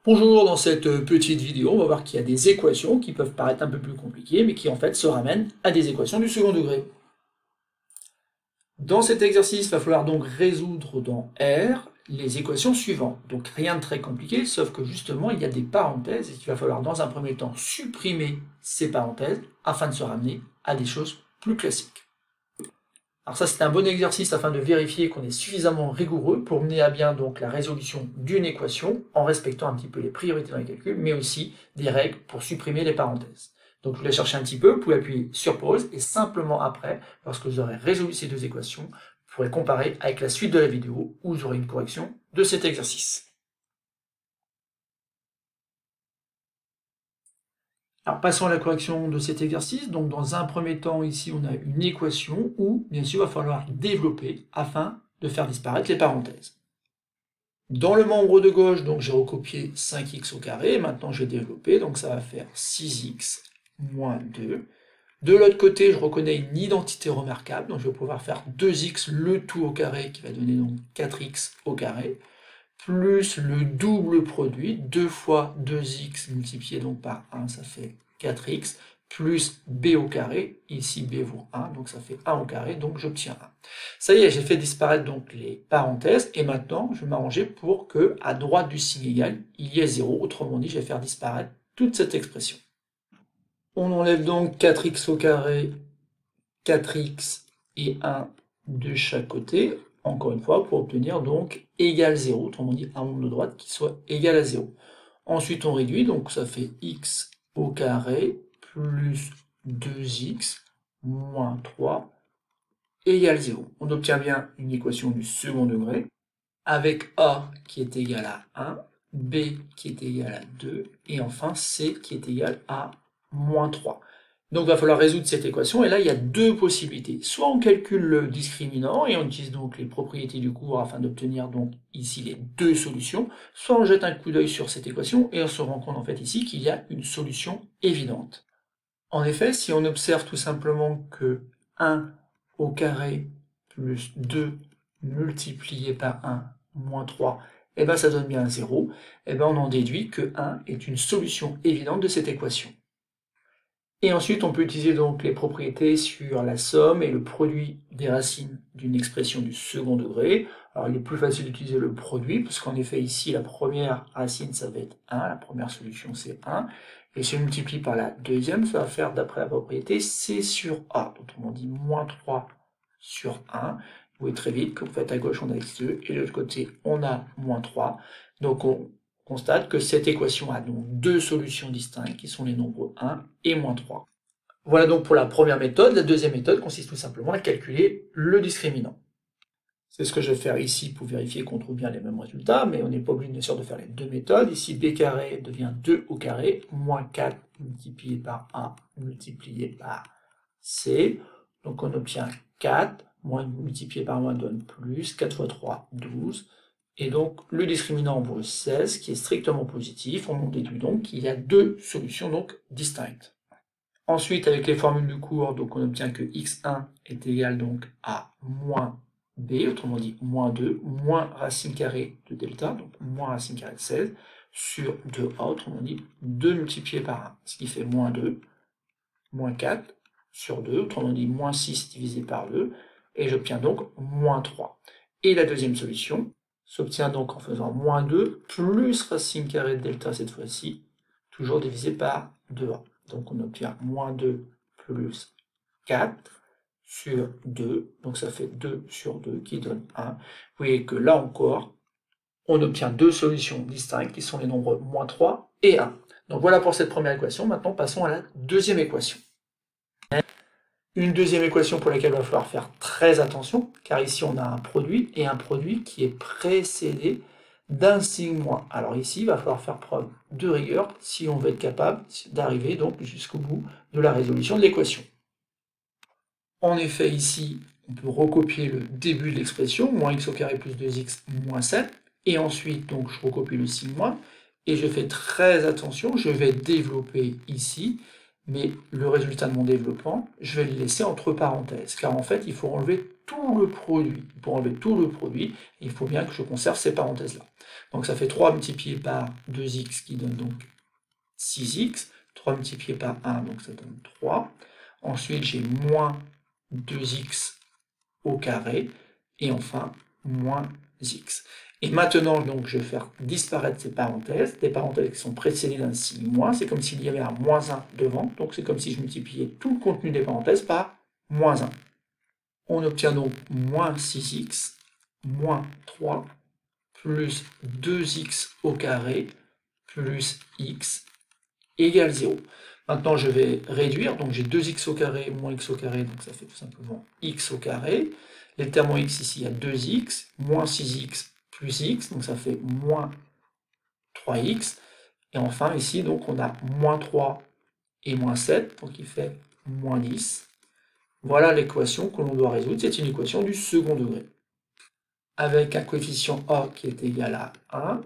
Bonjour, dans cette petite vidéo, on va voir qu'il y a des équations qui peuvent paraître un peu plus compliquées, mais qui en fait se ramènent à des équations du second degré. Dans cet exercice, il va falloir donc résoudre dans R les équations suivantes. Donc rien de très compliqué, sauf que justement il y a des parenthèses et qu'il va falloir dans un premier temps supprimer ces parenthèses afin de se ramener à des choses plus classiques. Alors ça, c'est un bon exercice afin de vérifier qu'on est suffisamment rigoureux pour mener à bien donc la résolution d'une équation en respectant un petit peu les priorités dans les calculs, mais aussi des règles pour supprimer les parenthèses. Donc je vous laisse chercher un petit peu, vous pouvez appuyer sur pause et simplement après, lorsque vous aurez résolu ces deux équations, vous pourrez comparer avec la suite de la vidéo où vous aurez une correction de cet exercice. Alors passons à la correction de cet exercice. Donc dans un premier temps, ici on a une équation où, bien sûr, il va falloir développer afin de faire disparaître les parenthèses. Dans le membre de gauche, donc j'ai recopié 5x au carré, maintenant je vais développer, donc ça va faire 6x moins 2. De l'autre côté, je reconnais une identité remarquable, donc je vais pouvoir faire 2x le tout au carré, qui va donner donc 4x au carré, plus le double produit, 2 fois 2x multiplié donc par 1, ça fait 4x, plus b au carré, ici b vaut 1, donc ça fait 1 au carré, donc j'obtiens 1. Ça y est, j'ai fait disparaître donc les parenthèses, et maintenant je vais m'arranger pour que, à droite du signe égal, il y ait 0, autrement dit, je vais faire disparaître toute cette expression. On enlève donc 4x au carré, 4x et 1 de chaque côté, encore une fois, pour obtenir donc égal 0, autrement dit un nombre de droite qui soit égal à 0. Ensuite on réduit, donc ça fait x au carré plus 2x moins 3 égale 0. On obtient bien une équation du second degré, avec a qui est égal à 1, b qui est égal à 2, et enfin c qui est égal à moins 3. Donc il va falloir résoudre cette équation, et là il y a deux possibilités. Soit on calcule le discriminant, et on utilise donc les propriétés du cours afin d'obtenir donc ici les deux solutions, soit on jette un coup d'œil sur cette équation, et on se rend compte en fait ici qu'il y a une solution évidente. En effet, si on observe tout simplement que 1 au carré plus 2 multiplié par 1 moins 3, et bien ça donne bien 0, et bien on en déduit que 1 est une solution évidente de cette équation. Et ensuite, on peut utiliser donc les propriétés sur la somme et le produit des racines d'une expression du second degré. Alors, il est plus facile d'utiliser le produit, parce qu'en effet, ici, la première racine, ça va être 1, la première solution, c'est 1, et si on multiplie par la deuxième, ça va faire, d'après la propriété, C sur A, autrement dit, moins 3 sur 1. Vous voyez très vite que, en fait, à gauche, on a x2, et de l'autre côté, on a moins 3. Donc, on constate que cette équation a donc deux solutions distinctes, qui sont les nombres 1 et moins 3. Voilà donc pour la première méthode. La deuxième méthode consiste tout simplement à calculer le discriminant. C'est ce que je vais faire ici pour vérifier qu'on trouve bien les mêmes résultats, mais on n'est pas obligé bien sûr de faire les deux méthodes. Ici, b carré devient 2 au carré, moins 4 multiplié par 1 multiplié par c. Donc on obtient 4, moins multiplié par moins donne plus, 4 fois 3, 12. Et donc le discriminant vaut 16, qui est strictement positif. On en déduit donc qu'il y a deux solutions donc distinctes. Ensuite, avec les formules du cours, donc on obtient que x1 est égal donc à moins b, autrement dit moins 2, moins racine carrée de delta, donc moins racine carrée de 16, sur 2a, autrement dit 2 multiplié par 1, ce qui fait moins 2, moins 4 sur 2, autrement dit moins 6 divisé par 2, et j'obtiens donc moins 3. Et la deuxième solution s'obtient donc en faisant moins 2 plus racine carrée de delta cette fois-ci, toujours divisé par 2a. Donc on obtient moins 2 plus 4 sur 2, donc ça fait 2 sur 2 qui donne 1. Vous voyez que là encore, on obtient deux solutions distinctes qui sont les nombres moins 3 et 1. Donc voilà pour cette première équation. Maintenant passons à la deuxième équation. Une deuxième équation pour laquelle il va falloir faire très attention, car ici on a un produit, et un produit qui est précédé d'un signe moins. Alors ici, il va falloir faire preuve de rigueur si on veut être capable d'arriver donc jusqu'au bout de la résolution de l'équation. En effet, ici, on peut recopier le début de l'expression, moins x au carré plus 2x moins 7, et ensuite, donc, je recopie le signe moins, et je fais très attention, je vais développer ici, mais le résultat de mon développement, je vais le laisser entre parenthèses, car en fait, il faut enlever tout le produit. Pour enlever tout le produit, il faut bien que je conserve ces parenthèses-là. Donc ça fait 3 multiplié par 2x qui donne donc 6x, 3 multiplié par 1, donc ça donne 3. Ensuite, j'ai moins 2x au carré, et enfin, moins x. Et maintenant, donc, je vais faire disparaître ces parenthèses, des parenthèses qui sont précédées d'un signe moins, c'est comme s'il y avait un moins 1 devant, donc c'est comme si je multipliais tout le contenu des parenthèses par moins 1. On obtient donc moins 6x, moins 3, plus 2x au carré, plus x égale 0. Maintenant, je vais réduire, donc j'ai 2x au carré moins x au carré, donc ça fait tout simplement x au carré. Les termes en x ici, il y a 2x, moins 6x plus x, donc ça fait moins 3x. Et enfin, ici, donc on a moins 3 et moins 7, donc il fait moins 10. Voilà l'équation que l'on doit résoudre, c'est une équation du second degré. Avec un coefficient A qui est égal à 1,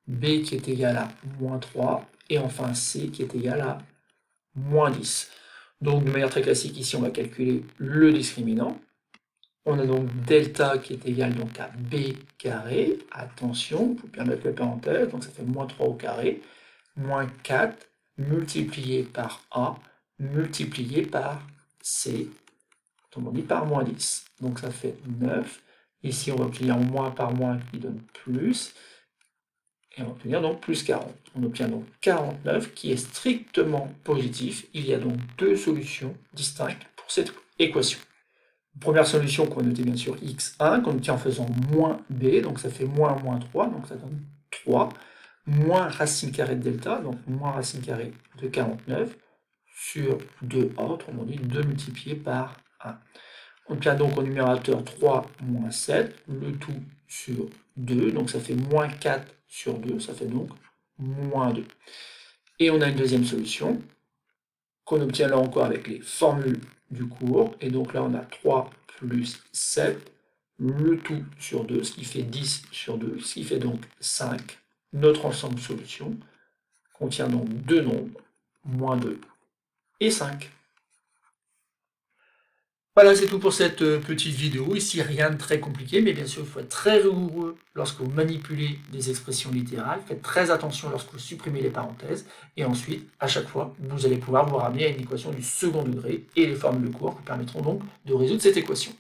B qui est égal à moins 3, et enfin C qui est égal à moins 10. Donc de manière très classique, ici on va calculer le discriminant. On a donc delta qui est égal donc à B carré. Attention, il faut bien mettre la parenthèse, donc ça fait moins 3 au carré, moins 4 multiplié par A multiplié par C, autrement dit par moins 10. Donc ça fait 9. Ici on va obtenir moins par moins qui donne plus. Et on va obtenir donc plus 40. On obtient donc 49 qui est strictement positif. Il y a donc deux solutions distinctes pour cette équation. Première solution qu'on va noter bien sûr x1, qu'on obtient en faisant moins b, donc ça fait moins 3, donc ça donne 3, moins racine carrée de delta, donc moins racine carrée de 49, sur 2a, autrement dit 2 multiplié par 1. On obtient donc au numérateur 3 moins 7, le tout sur 2, donc ça fait moins 4 sur 2, ça fait donc moins 2. Et on a une deuxième solution, qu'on obtient là encore avec les formules du cours, et donc là on a 3 plus 7, le tout sur 2, ce qui fait 10 sur 2, ce qui fait donc 5. Notre ensemble solution contient donc deux nombres, moins 2 et 5. Voilà, c'est tout pour cette petite vidéo. Ici, rien de très compliqué, mais bien sûr, il faut être très rigoureux lorsque vous manipulez des expressions littérales. Faites très attention lorsque vous supprimez les parenthèses. Et ensuite, à chaque fois, vous allez pouvoir vous ramener à une équation du second degré. Et les formules de cours vous permettront donc de résoudre cette équation.